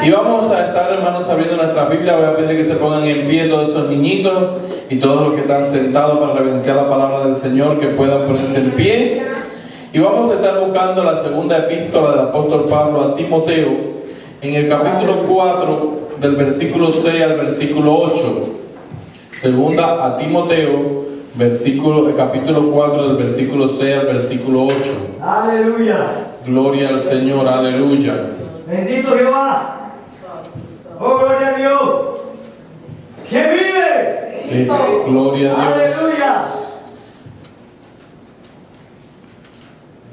Y vamos a estar, hermanos, abriendo nuestra Biblia. Voy a pedir que se pongan en pie todos esos niñitos y todos los que están sentados para reverenciar la palabra del Señor, que puedan ponerse en pie. Y vamos a estar buscando la segunda epístola del apóstol Pablo a Timoteo, en el capítulo 4, del versículo 6 al versículo 8. Segunda a Timoteo, capítulo 4, del versículo 6 al versículo 8. Aleluya. Gloria al Señor, aleluya. Bendito Jehová. Oh, gloria a Dios. ¡Que vive! Gloria a Dios. Aleluya.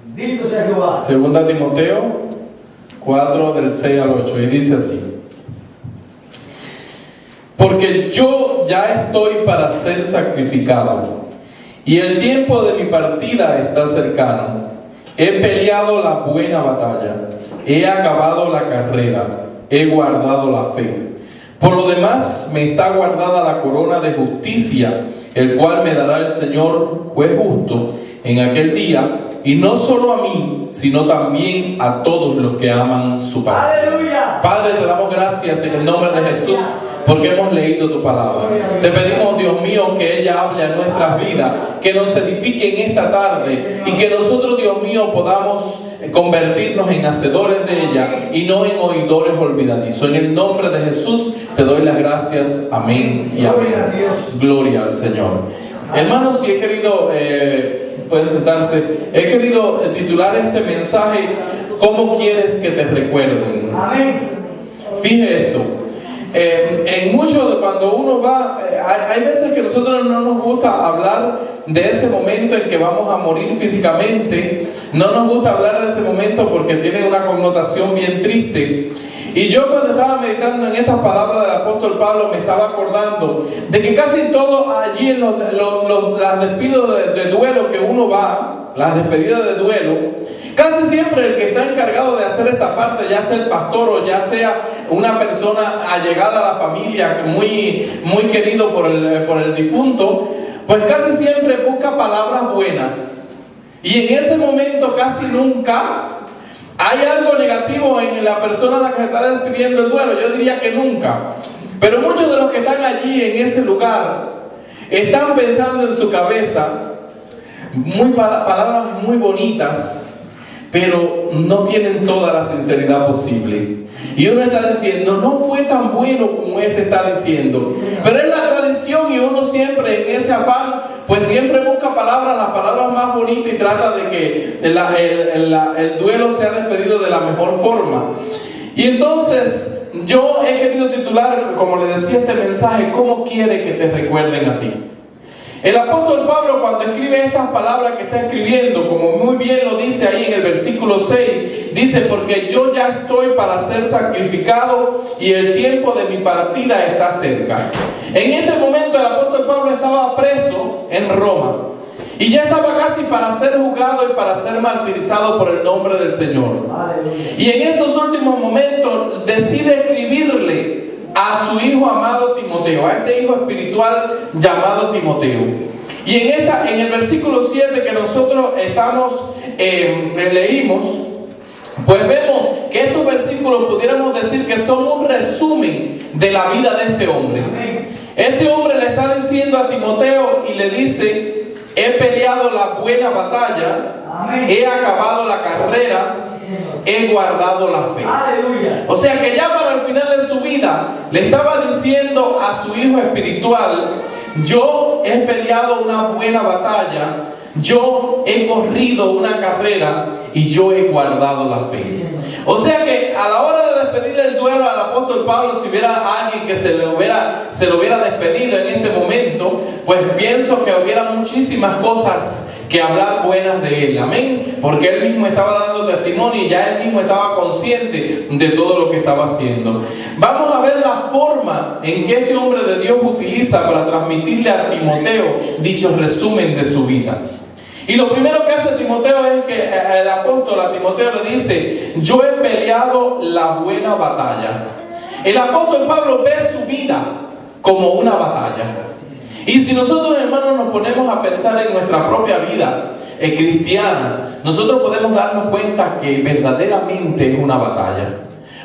Bendito sea Jehová. Segunda Timoteo 4, del 6 al 8. Y dice así: porque yo ya estoy para ser sacrificado, y el tiempo de mi partida está cercano. He peleado la buena batalla, he acabado la carrera, he guardado la fe. Por lo demás me está guardada la corona de justicia, el cual me dará el Señor, juez justo, en aquel día, y no solo a mí, sino también a todos los que aman su palabra. Aleluya. Padre, te damos gracias en el nombre de Jesús, porque hemos leído tu palabra. Te pedimos, Dios mío, que ella hable a nuestras vidas, que nos edifique en esta tarde, y que nosotros, Dios mío, podamos convertirnos en hacedores de ella y no en oidores olvidadizos. En el nombre de Jesús te doy las gracias. Amén y amén. Gloria al Señor. Hermanos, si he querido, pueden sentarse, he querido titular este mensaje: ¿cómo quieres que te recuerden? Amén. Fije esto. En mucho, cuando uno va, hay veces que nosotros no nos gusta hablar de ese momento en que vamos a morir físicamente. No nos gusta hablar de ese momento porque tiene una connotación bien triste. Y yo, cuando estaba meditando en estas palabras del apóstol Pablo, me estaba acordando de que casi todo allí en las despidos de duelo que uno va, las despedidas de duelo, casi siempre el que está encargado de hacer esta parte, ya sea el pastor o ya sea una persona allegada a la familia, muy querido por el difunto, pues casi siempre busca palabras buenas. Y en ese momento casi nunca hay algo negativo en la persona a la que se está despidiendo el duelo. Yo diría que nunca. Pero muchos de los que están allí en ese lugar están pensando en su cabeza palabras muy bonitas, pero no tienen toda la sinceridad posible. Y uno está diciendo, no fue tan bueno como ese está diciendo. Pero es la tradición, y uno siempre en ese afán, pues siempre busca las palabras más bonitas, y trata de que el duelo sea despedido de la mejor forma. Y entonces yo he querido titular, como le decía, este mensaje: ¿cómo quiere que te recuerden a ti? El apóstol Pablo, cuando escribe estas palabras que está escribiendo, como muy bien lo dice ahí en el versículo 6, dice: porque yo ya estoy para ser sacrificado, y el tiempo de mi partida está cerca. En este momento el apóstol Pablo estaba preso en Roma, y ya estaba casi para ser juzgado y para ser martirizado por el nombre del Señor. Y en estos últimos momentos decide escribirle a su hijo amado Timoteo, a este hijo espiritual llamado Timoteo. Y en el versículo 7 que nosotros leímos, pues vemos que estos versículos pudiéramos decir que son un resumen de la vida de este hombre. Este hombre le está diciendo a Timoteo y le dice: he peleado la buena batalla, he acabado la carrera, he guardado la fe. Aleluya. O sea que ya para el final de su vida le estaba diciendo a su hijo espiritual: yo he peleado una buena batalla, yo he corrido una carrera, y yo he guardado la fe. O sea que a la hora de despedirle el duelo al apóstol Pablo, si hubiera alguien que se lo hubiera despedido en este momento, pues pienso que hubiera muchísimas cosas que hablar buenas de él. Amén. Porque él mismo estaba dando testimonio, y ya él mismo estaba consciente de todo lo que estaba haciendo. Vamos a ver la forma en que este hombre de Dios utiliza para transmitirle a Timoteo dicho resumen de su vida. Y lo primero que hace Timoteo es que el apóstol a Timoteo le dice: yo he peleado la buena batalla. El apóstol Pablo ve su vida como una batalla. Y si nosotros, hermanos, nos ponemos a pensar en nuestra propia vida cristiana, nosotros podemos darnos cuenta que verdaderamente es una batalla.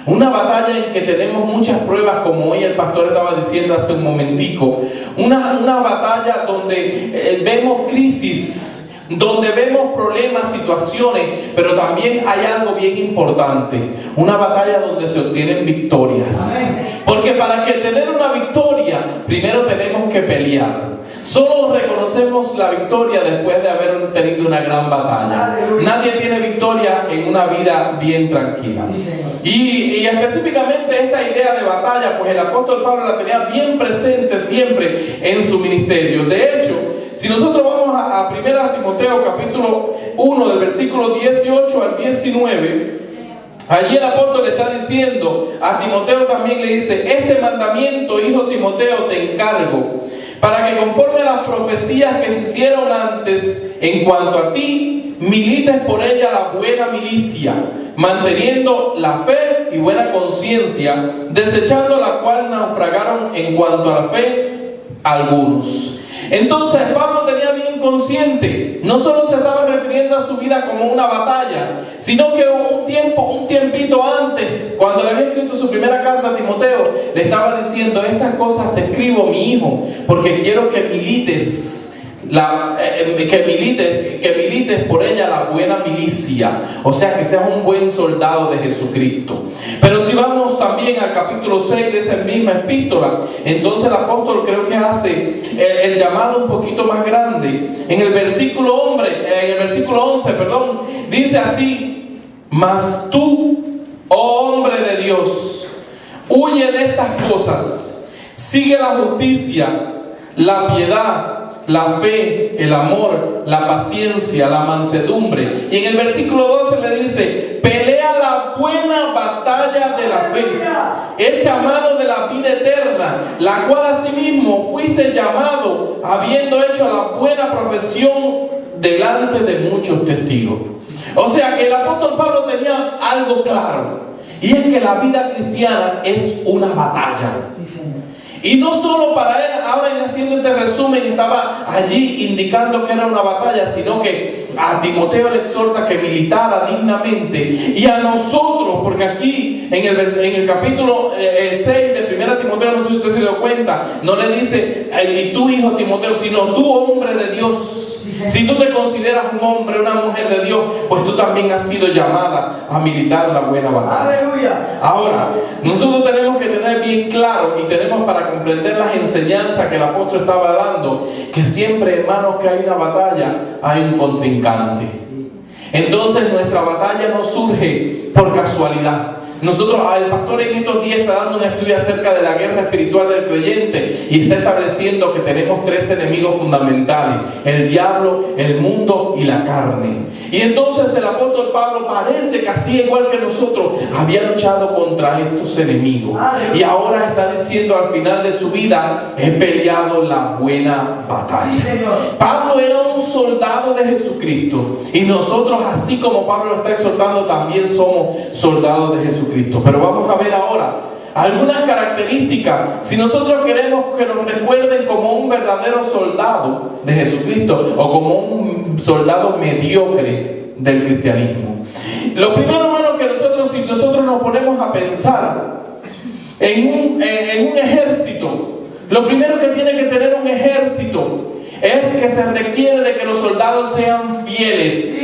Una batalla en que tenemos muchas pruebas, como hoy el pastor estaba diciendo hace un momentico. Una batalla donde vemos crisis, donde vemos problemas, situaciones, pero también hay algo bien importante, una batalla donde se obtienen victorias. Porque para que tener una victoria, primero tenemos que pelear. Solo reconocemos la victoria después de haber tenido una gran batalla. Nadie tiene victoria en una vida bien tranquila. Y específicamente esta idea de batalla, pues el apóstol Pablo la tenía bien presente siempre en su ministerio. De hecho, si nosotros vamos a 1 Timoteo capítulo 1 del versículo 18 al 19, allí el apóstol le está diciendo a Timoteo, también le dice: este mandamiento, hijo Timoteo, te encargo, para que conforme a las profecías que se hicieron antes en cuanto a ti, milites por ella la buena milicia, manteniendo la fe y buena conciencia, desechando la cual naufragaron en cuanto a la fe algunos. Entonces Pablo tenía bien consciente, no solo se estaba refiriendo a su vida como una batalla, sino que un tiempito antes, cuando le había escrito su primera carta a Timoteo, le estaba diciendo: estas cosas te escribo, mi hijo, porque quiero que milites por ella la buena milicia, o sea, que seas un buen soldado de Jesucristo. Pero si vamos también al capítulo 6 de esa misma epístola, entonces el apóstol creo que hace el llamado un poquito más grande. En el versículo 11, dice así: mas tú, oh hombre de Dios, huye de estas cosas, sigue la justicia, la piedad, la fe, el amor, la paciencia, la mansedumbre. Y en el versículo 12 le dice: pelea la buena batalla de la fe, echa mano de la vida eterna, la cual asimismo fuiste llamado, habiendo hecho la buena profesión delante de muchos testigos. O sea que el apóstol Pablo tenía algo claro, y es que la vida cristiana es una batalla. Y no solo para él, ahora haciendo este resumen, estaba allí indicando que era una batalla, sino que a Timoteo le exhorta que militara dignamente. Y a nosotros, porque aquí en el capítulo 6 de 1 Timoteo, no sé si usted se dio cuenta, no le dice y tú, hijo Timoteo, sino tú, hombre de Dios. Si tú te consideras un hombre, una mujer de Dios, pues tú también has sido llamada a militar la buena batalla. Aleluya. Ahora, nosotros tenemos que tener bien claro, y tenemos para comprender las enseñanzas que el apóstol estaba dando, que siempre, hermanos, que hay una batalla, hay un contrincante. Entonces nuestra batalla no surge por casualidad. El pastor en estos días está dando un estudio acerca de la guerra espiritual del creyente y está estableciendo que tenemos 3 enemigos fundamentales: el diablo, el mundo y la carne. Y entonces el apóstol Pablo parece que así igual que nosotros había luchado contra estos enemigos, y ahora está diciendo al final de su vida: he peleado la buena batalla. Pablo era un soldado de Jesucristo, y nosotros, así como Pablo lo está exhortando, también somos soldados de Jesucristo. Pero vamos a ver ahora algunas características, si nosotros queremos que nos recuerden como un verdadero soldado de Jesucristo o como un soldado mediocre del cristianismo. Lo primero, hermano, que si nosotros nos ponemos a pensar en un ejército, lo primero que tiene que tener un ejército es que se requiere de que los soldados sean fieles.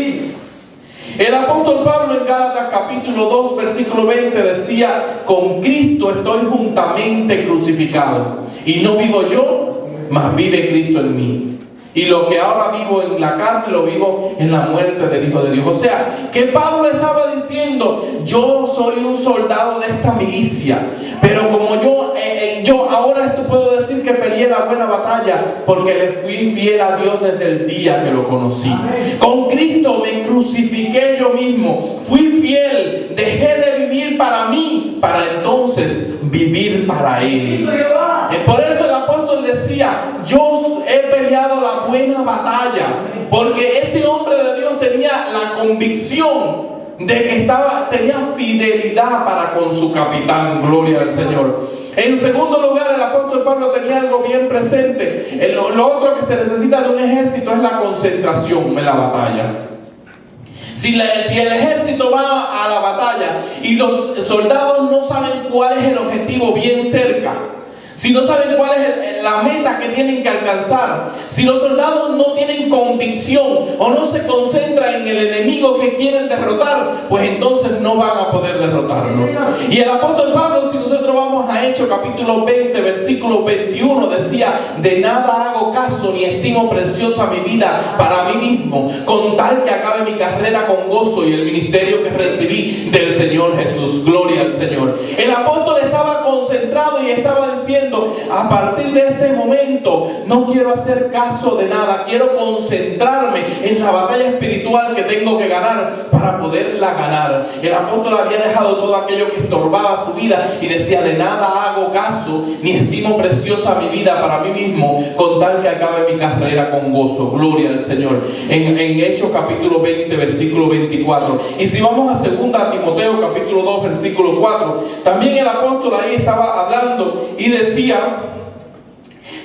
El apóstol Pablo en Gálatas capítulo 2 versículo 20 decía: con Cristo estoy juntamente crucificado, y no vivo yo, mas vive Cristo en mí. Y lo que ahora vivo en la carne, lo vivo en la muerte del Hijo de Dios. O sea, que Pablo estaba diciendo: yo soy un soldado de esta milicia, pero como yo ahora esto puedo decir que peleé la buena batalla porque le fui fiel a Dios desde el día que lo conocí. Con Cristo me crucifiqué yo mismo, fui fiel, dejé de vivir para mí, para entonces vivir para Él. Por eso el apóstol decía: yo he peleado la buena batalla, porque este hombre de Dios tenía la convicción de que tenía fidelidad para con su capitán. Gloria al Señor. En segundo lugar, el apóstol Pablo tenía algo bien presente. Lo otro que se necesita de un ejército es la concentración en la batalla. Si el ejército va a la batalla y los soldados no saben cuál es el objetivo bien cerca, si no saben cuál es la meta que tienen que alcanzar, si los soldados no tienen convicción o no se concentran en el enemigo que quieren derrotar, pues entonces no van a poder derrotarlo. Y el apóstol Pablo, si nosotros vamos a Hechos capítulo 20, versículo 21, decía: de nada hago caso ni estimo preciosa mi vida para mí mismo, con tal que acabe mi carrera con gozo y el ministerio que recibí del Señor Jesús. Gloria al Señor. El apóstol estaba concentrado y estaba diciendo: a partir de este momento no quiero hacer caso de nada, quiero concentrarme en la batalla espiritual que tengo que ganar para poderla ganar. El apóstol había dejado todo aquello que estorbaba su vida y decía: de nada hago caso ni estimo preciosa mi vida para mí mismo, con tal que acabe mi carrera con gozo. Gloria al Señor. En Hechos capítulo 20 versículo 24. Y si vamos a 2 Timoteo capítulo 2 versículo 4, también el apóstol ahí estaba hablando y decía: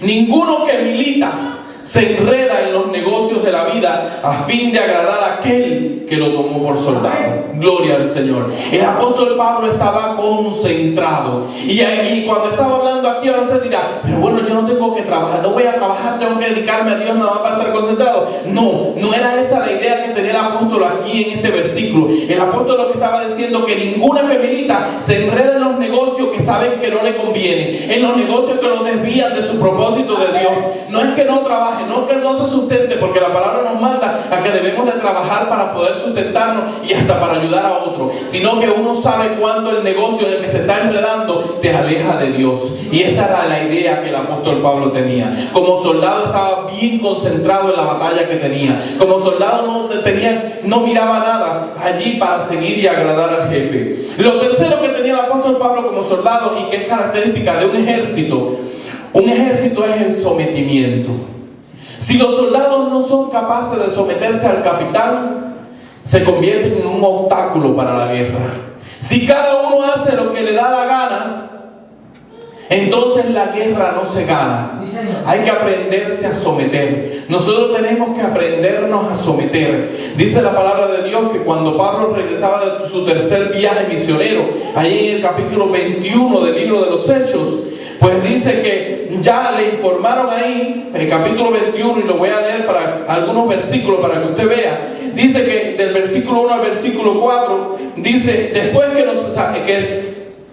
ninguno que milita se enreda en los negocios de la vida a fin de agradar a aquel que lo tomó por soldado. Gloria al Señor. El apóstol Pablo estaba concentrado. Y cuando estaba hablando aquí, ahora usted dirá: pero bueno, yo no tengo que trabajar, no voy a trabajar, tengo que dedicarme a Dios nada más para estar concentrado. No era esa la idea que tenía el apóstol aquí en este versículo. El apóstol lo que estaba diciendo: que ninguna que milita se enreda en los negocios que saben que no le conviene, en los negocios que lo desvían de su propósito de Dios. No es que no trabaje, no es que no se sustente, porque la palabra nos manda a que debemos de trabajar para poder sustentarnos y hasta para ayudar a otros, sino que uno sabe cuándo el negocio en el que se está enredando te aleja de Dios. Y esa era la idea que el apóstol Pablo tenía. Como soldado estaba bien concentrado en la batalla que tenía. Como soldado no miraba nada allí para seguir y agradar al jefe. Lo tercero que tenía el apóstol Pablo como soldado, y que es característica de un ejército es el sometimiento. Si los soldados no son capaces de someterse al capitán, se convierten en un obstáculo para la guerra. Si cada uno hace lo que le da la gana, entonces la guerra no se gana. Hay que aprenderse a someter. Nosotros tenemos que aprendernos a someter. Dice la palabra de Dios que cuando Pablo regresaba de su tercer viaje misionero, ahí en el capítulo 21 del libro de los Hechos, pues dice que ya le informaron ahí, en el capítulo 21, y lo voy a leer para algunos versículos para que usted vea. Dice que del versículo 1 al versículo 4, dice: después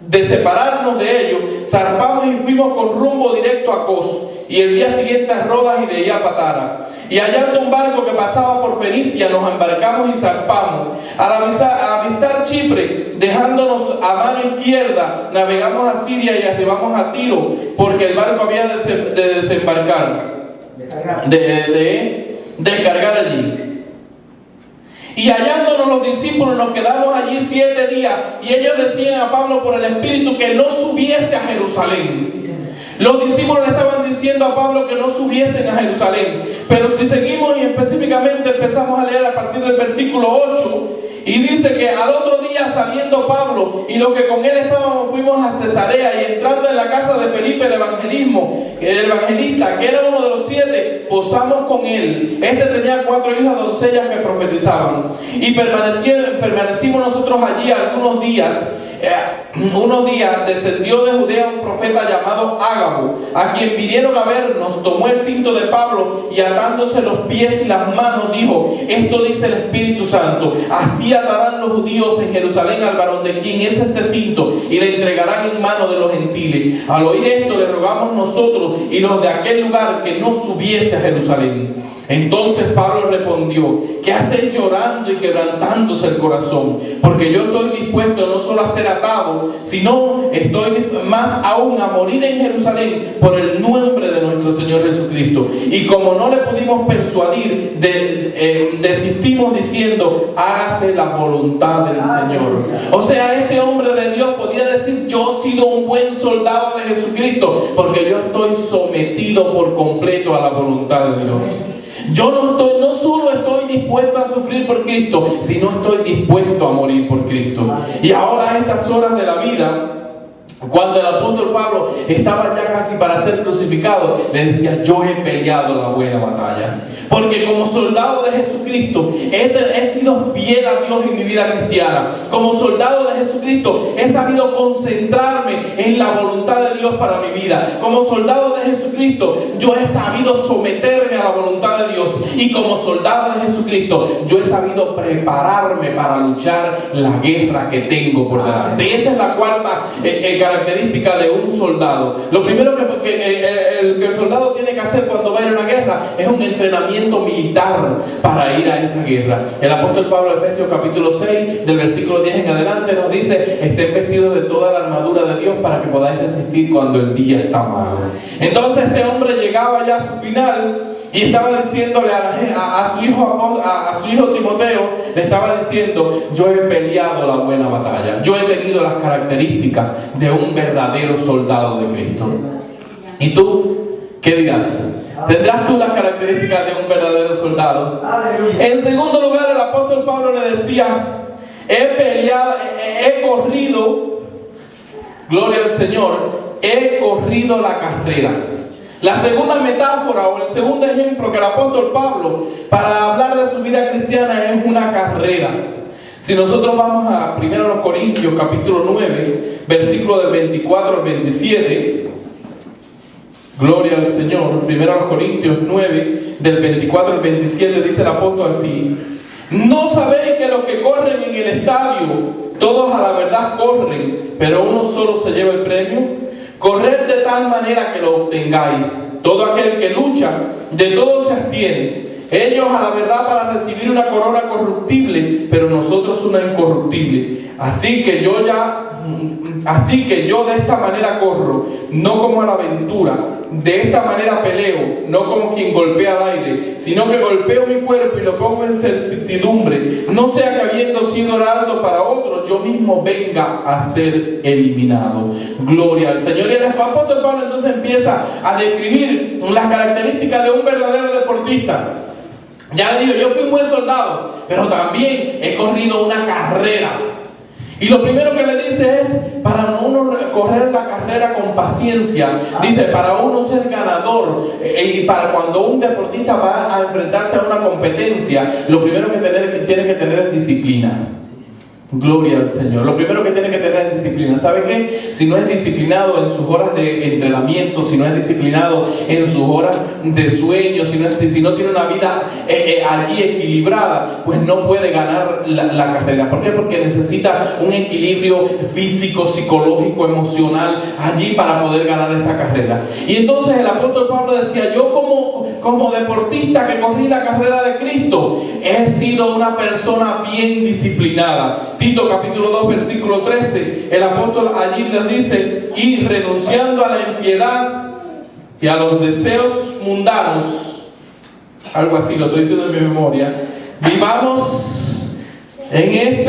de separarnos de ellos, zarpamos y fuimos con rumbo directo a Cos, y el día siguiente a Rodas y de ahí a Patara. Y hallando un barco que pasaba por Fenicia, nos embarcamos y zarpamos. Al avistar Chipre, dejándonos a mano izquierda, navegamos a Siria y arribamos a Tiro, porque el barco había de desembarcar, descargar allí. Y hallándonos los discípulos, nos quedamos allí 7 días, y ellos decían a Pablo por el Espíritu que no subiese a Jerusalén. Los discípulos le estaban diciendo a Pablo que no subiesen a Jerusalén. Pero si seguimos y específicamente empezamos a leer a partir del versículo 8, y dice que al otro día, saliendo Pablo y los que con él estábamos, fuimos a Cesarea, y entrando en la casa de Felipe el evangelista, que era uno de los 7, posamos con él. Este tenía 4 hijas doncellas que profetizaban, y permanecimos nosotros allí algunos días. Unos días descendió de Judea un profeta llamado Ágabo, a quien vinieron a vernos. Tomó el cinto de Pablo y atándose los pies y las manos dijo: esto dice el Espíritu Santo, así atarán los judíos en Jerusalén al varón de quien es este cinto, y le entregarán en mano de los gentiles. Al oír esto le rogamos nosotros y los de aquel lugar que no subiese a Jerusalén. Entonces Pablo respondió: ¿qué hacéis llorando y quebrantándose el corazón? Porque yo estoy dispuesto no solo a ser atado, sino estoy más aún a morir en Jerusalén por el nombre de nuestro Señor Jesucristo. Y como no le pudimos persuadir, desistimos diciendo: hágase la voluntad del Señor. O sea, este hombre de Dios podía decir: yo he sido un buen soldado de Jesucristo porque yo estoy sometido por completo a la voluntad de Dios. Yo no solo estoy dispuesto a sufrir por Cristo, sino estoy dispuesto a morir por Cristo. Y ahora, a estas horas de la vida, Cuando el apóstol Pablo estaba ya casi para ser crucificado, le decía: yo he peleado la buena batalla. Porque como soldado de Jesucristo he sido fiel a Dios en mi vida cristiana. Como soldado de Jesucristo he sabido concentrarme en la voluntad de Dios para mi vida. Como soldado de Jesucristo yo he sabido someterme a la voluntad de Dios. Y como soldado de Jesucristo yo he sabido prepararme para luchar la guerra que tengo por delante. Esa es la cuarta característica de un soldado. Lo primero que el soldado tiene que hacer cuando va a ir a una guerra es un entrenamiento militar para ir a esa guerra. El apóstol Pablo, Efesios capítulo 6, del versículo 10 en adelante, nos dice: estén vestidos de toda la armadura de Dios para que podáis resistir cuando el día está malo. Entonces este hombre llegaba ya a su final y estaba diciéndole a su hijo Timoteo, le estaba diciendo: yo he peleado la buena batalla, yo he tenido las características de un verdadero soldado de Cristo. ¿Y tú qué dirás? ¿Tendrás tú las características de un verdadero soldado? En segundo lugar, el apóstol Pablo le decía: he corrido, gloria al Señor, he corrido la carrera. La segunda metáfora o el segundo ejemplo que el apóstol Pablo para hablar de su vida cristiana es una carrera. Si nosotros vamos a 1 Corintios capítulo 9, versículo del 24 al 27, gloria al Señor. 1 Corintios 9, del 24 al 27, dice el apóstol así: ¿no sabéis que los que corren en el estadio, todos a la verdad corren, pero uno solo se lleva el premio? Corred de tal manera que lo obtengáis. Todo aquel que lucha, de todo se abstiene. Ellos a la verdad para recibir una corona corruptible, pero nosotros una incorruptible. Así que yo de esta manera corro, no como a la aventura. De esta manera peleo, no como quien golpea al aire, sino que golpeo mi cuerpo y lo pongo en certidumbre, no sea que habiendo sido heraldo para otros, yo mismo venga a ser eliminado. Gloria al Señor. Y el apóstol Pablo entonces empieza a describir las características de un verdadero deportista. Ya le digo, yo fui un buen soldado, pero también he corrido una carrera. Y lo primero que le dice es: para uno correr la carrera con paciencia, dice, para uno ser ganador, y para cuando un deportista va a enfrentarse a una competencia, lo primero que tiene que tener es disciplina. Gloria al Señor. Lo primero que tiene que tener es disciplina. ¿Sabe qué? Si no es disciplinado en sus horas de entrenamiento, si no es disciplinado en sus horas de sueño, si no tiene una vida allí equilibrada, pues no puede ganar la carrera. ¿Por qué? Porque necesita un equilibrio físico, psicológico, emocional allí para poder ganar esta carrera. Y entonces el apóstol Pablo decía: yo como deportista que corrí la carrera de Cristo, he sido una persona bien disciplinada. Tito capítulo 2 versículo 13, el apóstol allí les dice: y renunciando a la impiedad y a los deseos mundanos, algo así, lo estoy diciendo en mi memoria, vivamos en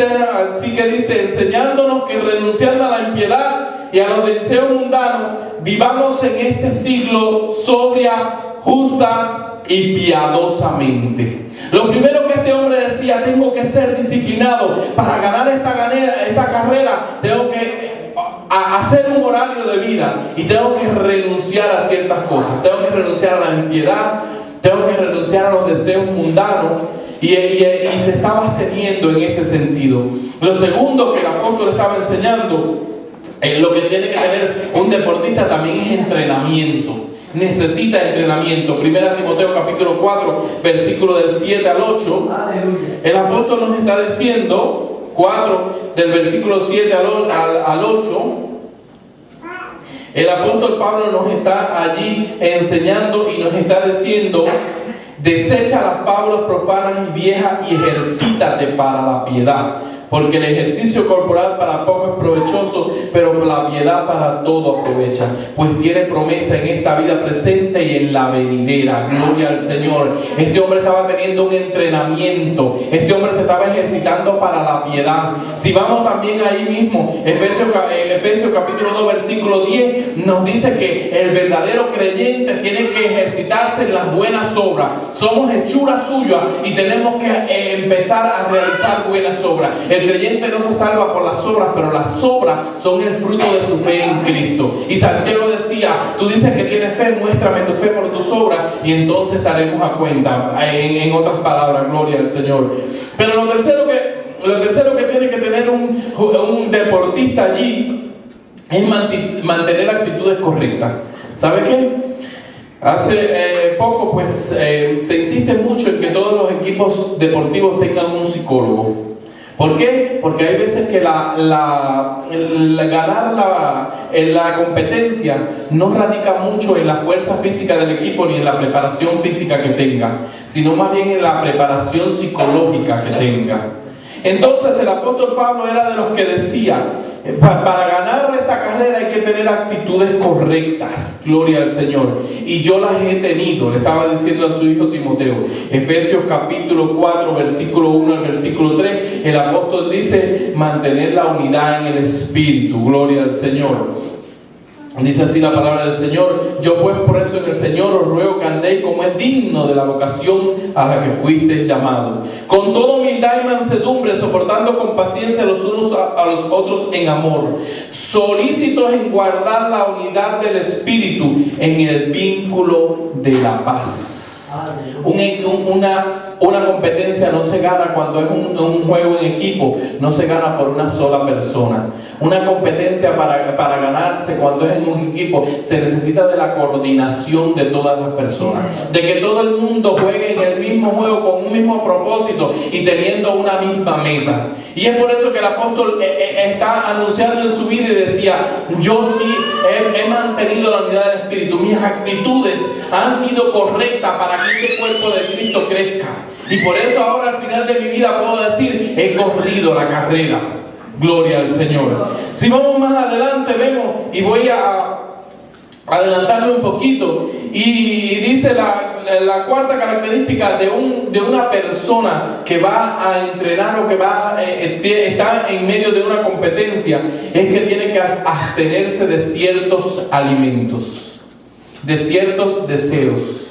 así que dice, enseñándonos que renunciando a la impiedad y a los deseos mundanos, vivamos en este siglo sobria, justa y piadosamente. Lo primero que este hombre decía: tengo que ser disciplinado para ganar esta carrera, tengo que hacer un horario de vida y tengo que renunciar a ciertas cosas, tengo que renunciar a la impiedad, tengo que renunciar a los deseos mundanos, y se estaba absteniendo en este sentido. Lo segundo que el apóstol estaba enseñando, lo que tiene que tener un deportista también es entrenamiento. Necesita entrenamiento. 1 Timoteo capítulo 4 versículo del 7 al 8. El apóstol nos está diciendo, 4 del versículo 7 al 8, el apóstol Pablo nos está allí enseñando y nos está diciendo: desecha las fábulas profanas y viejas y ejercítate para la piedad. Porque el ejercicio corporal para poco es provechoso, pero la piedad para todo aprovecha, pues tiene promesa en esta vida presente y en la venidera. Gloria al Señor. Este hombre estaba teniendo un entrenamiento, este hombre se estaba ejercitando para la piedad. Si vamos también ahí mismo, Efesios capítulo 2 versículo 10 nos dice que el verdadero creyente tiene que ejercitarse en las buenas obras. Somos hechura suya y tenemos que empezar a realizar buenas obras. El El creyente no se salva por las obras, pero las obras son el fruto de su fe en Cristo. Y Santiago decía, tú dices que tienes fe, muéstrame tu fe por tus obras y entonces estaremos a cuenta. En otras palabras, gloria al Señor. Pero lo tercero que tiene que tener un deportista allí es mantener actitudes correctas. ¿Sabe qué? Hace poco pues se insiste mucho en que todos los equipos deportivos tengan un psicólogo. ¿Por qué? Porque hay veces que ganar la competencia no radica mucho en la fuerza física del equipo ni en la preparación física que tenga, sino más bien en la preparación psicológica que tenga. Entonces el apóstol Pablo era de los que decía, para ganar esta carrera hay que tener actitudes correctas, gloria al Señor, y yo las he tenido, le estaba diciendo a su hijo Timoteo. Efesios capítulo 4 versículo 1 al versículo 3, el apóstol dice mantener la unidad en el espíritu, gloria al Señor. Dice así la palabra del Señor: yo pues por eso en el Señor os ruego que andéis como es digno de la vocación a la que fuisteis llamados, con toda humildad y mansedumbre, soportando con paciencia los unos a los otros en amor, solícitos en guardar la unidad del Espíritu en el vínculo de la paz. Una competencia no se gana cuando es un juego en equipo, no se gana por una sola persona. Una competencia para ganarse cuando es en un equipo se necesita de la coordinación de todas las personas, de que todo el mundo juegue en el mismo juego con un mismo propósito y teniendo una misma meta. Y es por eso que el apóstol está anunciando en su vida y decía: yo sí he mantenido la unidad del Espíritu, mis actitudes han sido correctas para que este cuerpo de Cristo crezca. Y por eso ahora al final de mi vida puedo decir: he corrido la carrera. Gloria al Señor. Si vamos más adelante, vemos, y voy a adelantarme un poquito, y dice la cuarta característica de una persona que va a entrenar o que está en medio de una competencia, es que tiene que abstenerse de ciertos alimentos, de ciertos deseos.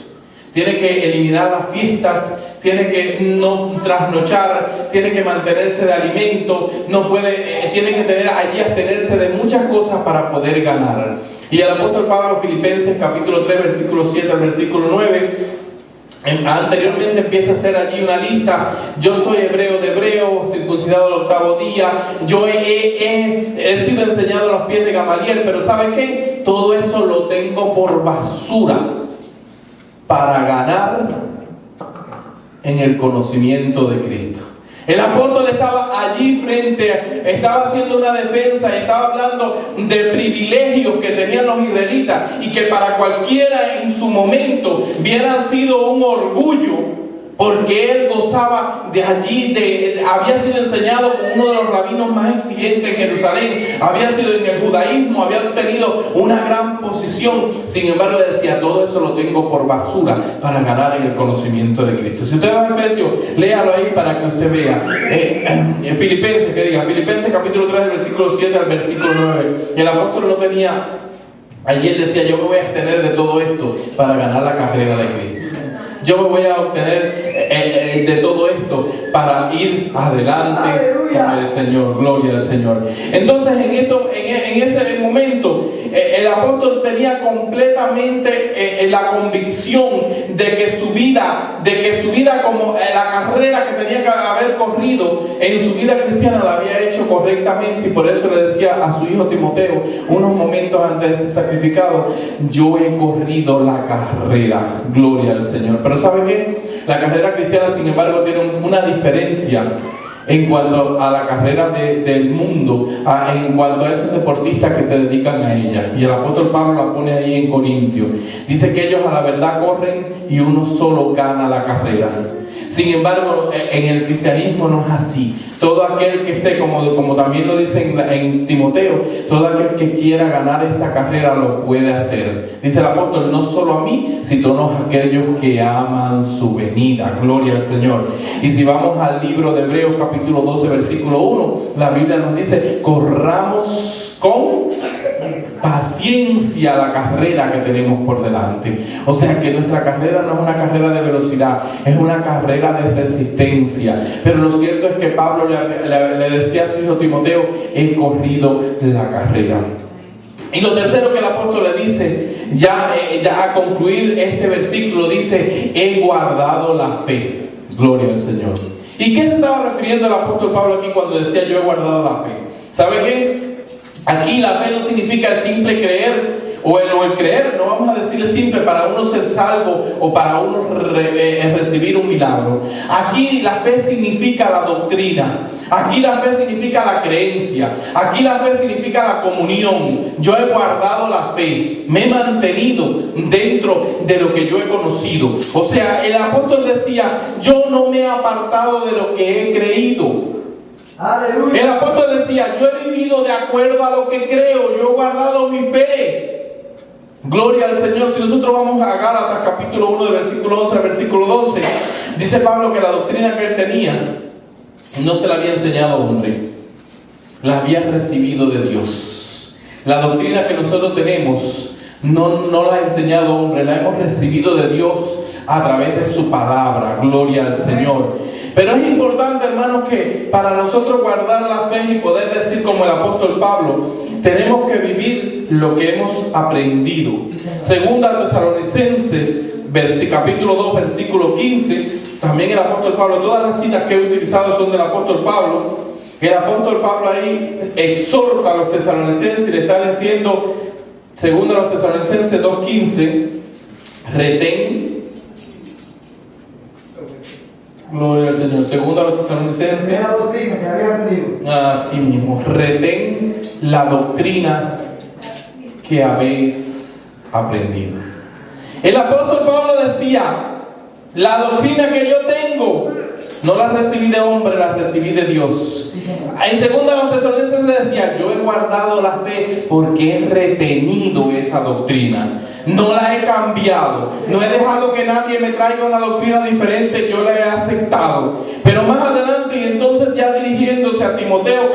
Tiene que eliminar las fiestas, tiene que no trasnochar, tiene que mantenerse de alimento, tiene que abstenerse de muchas cosas para poder ganar. Y el apóstol Pablo, Filipenses capítulo 3, versículo 7 al versículo 9, anteriormente empieza a hacer allí una lista. Yo soy hebreo de hebreo, circuncidado al 8º día, yo he sido enseñado a los pies de Gamaliel, pero ¿sabe qué? Todo eso lo tengo por basura para ganar en el conocimiento de Cristo. El apóstol estaba allí estaba haciendo una defensa, estaba hablando de privilegios que tenían los israelitas y que para cualquiera en su momento hubieran sido un orgullo, porque él gozaba de allí, había sido enseñado por uno de los rabinos más exigentes en Jerusalén, había sido en el judaísmo, había obtenido una gran posición. Sin embargo decía: todo eso lo tengo por basura para ganar en el conocimiento de Cristo. Si usted va a Efesios, léalo ahí para que usted vea. Filipenses capítulo 3, versículo 7 al versículo 9. El apóstol no tenía, allí él decía: yo me voy a abstener de todo esto para ganar la carrera de Cristo. Yo me voy a obtener de todo esto para ir adelante con el Señor. Gloria al Señor. Entonces en ese momento el apóstol tenía completamente la convicción de que su vida como la carrera que tenía que haber corrido en su vida cristiana la había hecho correctamente. Y por eso le decía a su hijo Timoteo unos momentos antes de ser sacrificado: yo he corrido la carrera. Gloria al Señor. Pero ¿sabe qué? La carrera cristiana, sin embargo, tiene una diferencia en cuanto a la carrera del mundo, en cuanto a esos deportistas que se dedican a ella. Y el apóstol Pablo la pone ahí en Corintios. Dice que ellos a la verdad corren y uno solo gana la carrera. Sin embargo, en el cristianismo no es así. Todo aquel que esté, como también lo dice en Timoteo, todo aquel que quiera ganar esta carrera lo puede hacer. Dice el apóstol: no solo a mí, sino a aquellos que aman su venida. Gloria al Señor. Y si vamos al libro de Hebreos capítulo 12 versículo 1, la Biblia nos dice: corramos con paciencia la carrera que tenemos por delante. O sea que nuestra carrera no es una carrera de velocidad, es una carrera de resistencia. Pero lo cierto es que Pablo le decía a su hijo Timoteo: he corrido la carrera. Y lo tercero que el apóstol le dice, ya a concluir este versículo, dice: he guardado la fe. Gloria al Señor. ¿Y qué se estaba refiriendo el apóstol Pablo aquí cuando decía yo he guardado la fe? ¿Sabe qué? Aquí la fe no significa el simple creer o el creer, no vamos a decirle simple para uno ser salvo o para uno recibir un milagro. Aquí la fe significa la doctrina. Aquí la fe significa la creencia. Aquí la fe significa la comunión. Yo he guardado la fe. Me he mantenido dentro de lo que yo he conocido. O sea, el apóstol decía: yo no me he apartado de lo que he creído. Aleluya. El apóstol decía: yo he vivido de acuerdo a lo que creo. Yo he guardado mi fe. Gloria al Señor. Si nosotros vamos a Gálatas capítulo 1 de versículo 11 al versículo 12, dice Pablo que la doctrina que él tenía no se la había enseñado a hombre, la había recibido de Dios. La doctrina que nosotros tenemos no la ha enseñado hombre, la hemos recibido de Dios a través de su palabra. Gloria al Señor. Pero es importante, hermanos, que para nosotros guardar la fe y poder decir como el apóstol Pablo, tenemos que vivir lo que hemos aprendido. Segunda Tesalonicenses, capítulo 2, versículo 15, también el apóstol Pablo, todas las citas que he utilizado son del apóstol Pablo. El apóstol Pablo ahí exhorta a los tesalonicenses y le está diciendo, segunda los Tesalonicenses 2:15, retén. Gloria al Señor. Segunda a los Tesalonicenses. La doctrina que había aprendido. Así mismo. Retén la doctrina que habéis aprendido. El apóstol Pablo decía: la doctrina que yo tengo no la recibí de hombre, la recibí de Dios. En segunda a los Tesalonicenses decía: yo he guardado la fe porque he retenido esa doctrina. No la he cambiado, no he dejado que nadie me traiga una doctrina diferente, yo la he aceptado. Pero más adelante, y entonces ya dirigiéndose a Timoteo,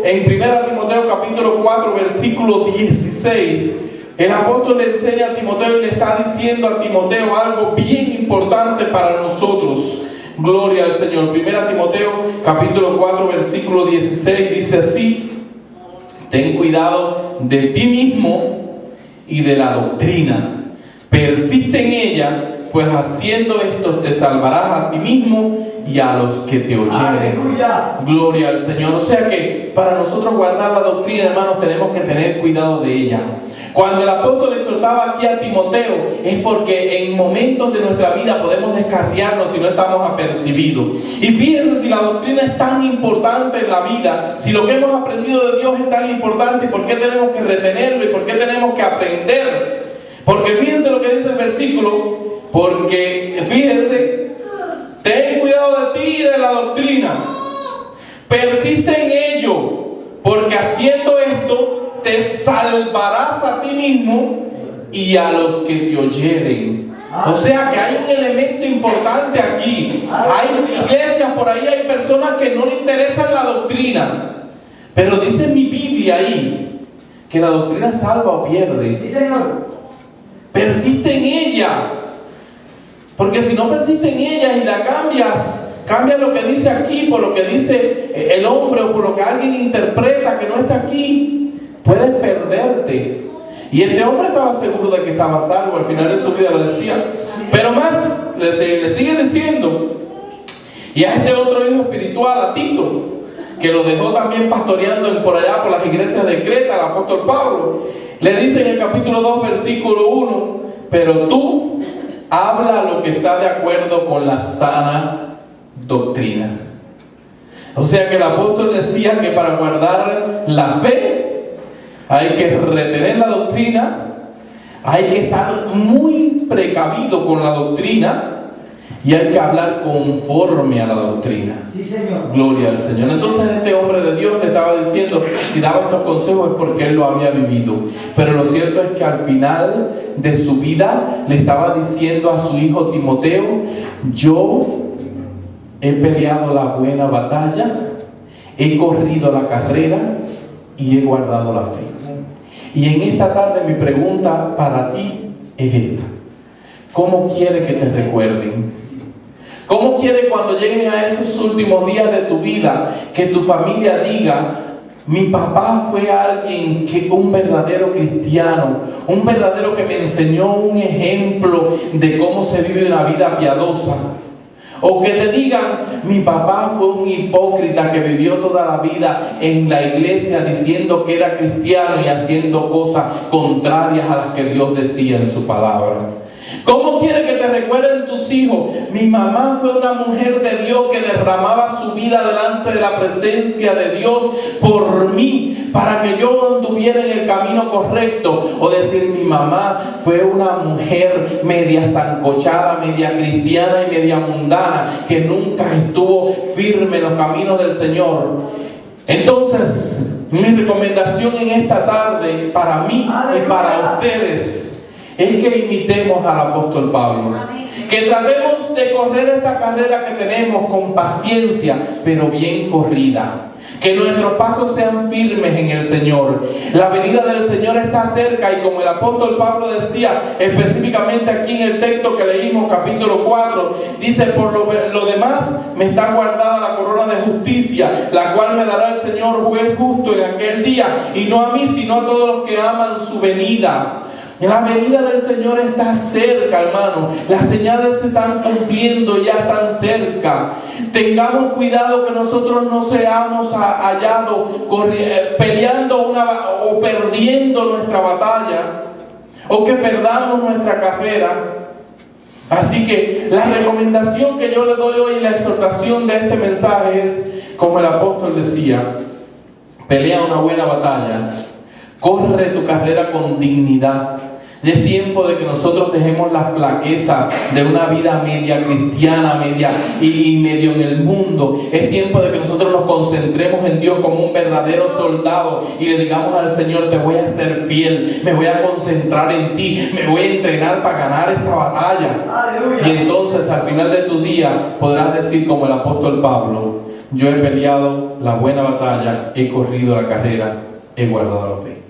en 1 Timoteo capítulo 4 versículo 16, el apóstol le enseña a Timoteo y le está diciendo a Timoteo algo bien importante para nosotros. Gloria al Señor. 1 Timoteo capítulo 4 versículo 16 dice así: ten cuidado de ti mismo y de la doctrina, persiste en ella, pues haciendo esto te salvarás a ti mismo y a los que te oyeren. Aleluya. Gloria al Señor. O sea que para nosotros guardar la doctrina, hermanos, tenemos que tener cuidado de ella. Cuando el apóstol exhortaba aquí a Timoteo, es porque en momentos de nuestra vida podemos descarriarnos si no estamos apercibidos. Y fíjense, si la doctrina es tan importante en la vida, si lo que hemos aprendido de Dios es tan importante, ¿por qué tenemos que retenerlo y por qué tenemos que aprender? Porque fíjense lo que dice el versículo, porque fíjense, ten cuidado de ti y de la doctrina, persiste en ello, porque haciendo esto te salvarás a ti mismo y a los que te oyeren. O sea que hay un elemento importante aquí. Hay iglesias por ahí, hay personas que no le interesan la doctrina, pero dice mi Biblia ahí que la doctrina salva o pierde. Sí, Señor. Persiste en ella, porque si no persiste en ella y la cambias lo que dice aquí por lo que dice el hombre o por lo que alguien interpreta que no está aquí, puedes perderte. Y este hombre estaba seguro de que estaba salvo, al final de su vida lo decía. Pero más, le sigue diciendo. Y a este otro hijo espiritual, a Tito, que lo dejó también pastoreando por allá por las iglesias de Creta, el apóstol Pablo, le dice en el capítulo 2, versículo 1, pero tú habla lo que está de acuerdo con la sana doctrina. O sea que el apóstol decía que para guardar la fe hay que retener la doctrina, hay que estar muy precavido con la doctrina y hay que hablar conforme a la doctrina. Sí, Señor. Gloria al Señor. Entonces este hombre de Dios le estaba diciendo, si daba estos consejos es porque él lo había vivido. Pero lo cierto es que al final de su vida le estaba diciendo a su hijo Timoteo: yo he peleado la buena batalla, he corrido la carrera, y he guardado la fe. Y en esta tarde mi pregunta para ti es esta: ¿cómo quiere que te recuerden? ¿Cómo quiere cuando lleguen a esos últimos días de tu vida que tu familia diga: mi papá fue un verdadero cristiano, un verdadero que me enseñó un ejemplo de cómo se vive una vida piadosa? O que te digan: mi papá fue un hipócrita que vivió toda la vida en la iglesia diciendo que era cristiano y haciendo cosas contrarias a las que Dios decía en su palabra. ¿Cómo quiere que te recuerden tus hijos? Mi mamá fue una mujer de Dios que derramaba su vida delante de la presencia de Dios por mí, para que yo anduviera en el camino correcto. O decir: mi mamá fue una mujer media sancochada, media cristiana y media mundana, que nunca estuvo firme en los caminos del Señor. Entonces, mi recomendación en esta tarde para mí y para ustedes es que imitemos al apóstol Pablo. Que tratemos de correr esta carrera que tenemos con paciencia, pero bien corrida. Que nuestros pasos sean firmes en el Señor. La venida del Señor está cerca, y como el apóstol Pablo decía específicamente aquí en el texto que leímos, capítulo 4, dice: por lo demás me está guardada la corona de justicia, la cual me dará el Señor juez justo en aquel día, y no a mí, sino a todos los que aman su venida. La venida del Señor está cerca, hermano. Las señales se están cumpliendo, ya están cerca. Tengamos cuidado que nosotros no seamos hallados peleando o perdiendo nuestra batalla, o que perdamos nuestra carrera. Así que la recomendación que yo le doy hoy, la exhortación de este mensaje es, como el apóstol decía: pelea una buena batalla, corre tu carrera con dignidad. Y es tiempo de que nosotros dejemos la flaqueza de una vida media cristiana, y medio en el mundo. Es tiempo de que nosotros nos concentremos en Dios como un verdadero soldado y le digamos al Señor: te voy a ser fiel, me voy a concentrar en ti, me voy a entrenar para ganar esta batalla. ¡Aleluya! Y entonces al final de tu día podrás decir como el apóstol Pablo: yo he peleado la buena batalla, he corrido la carrera, he guardado la fe.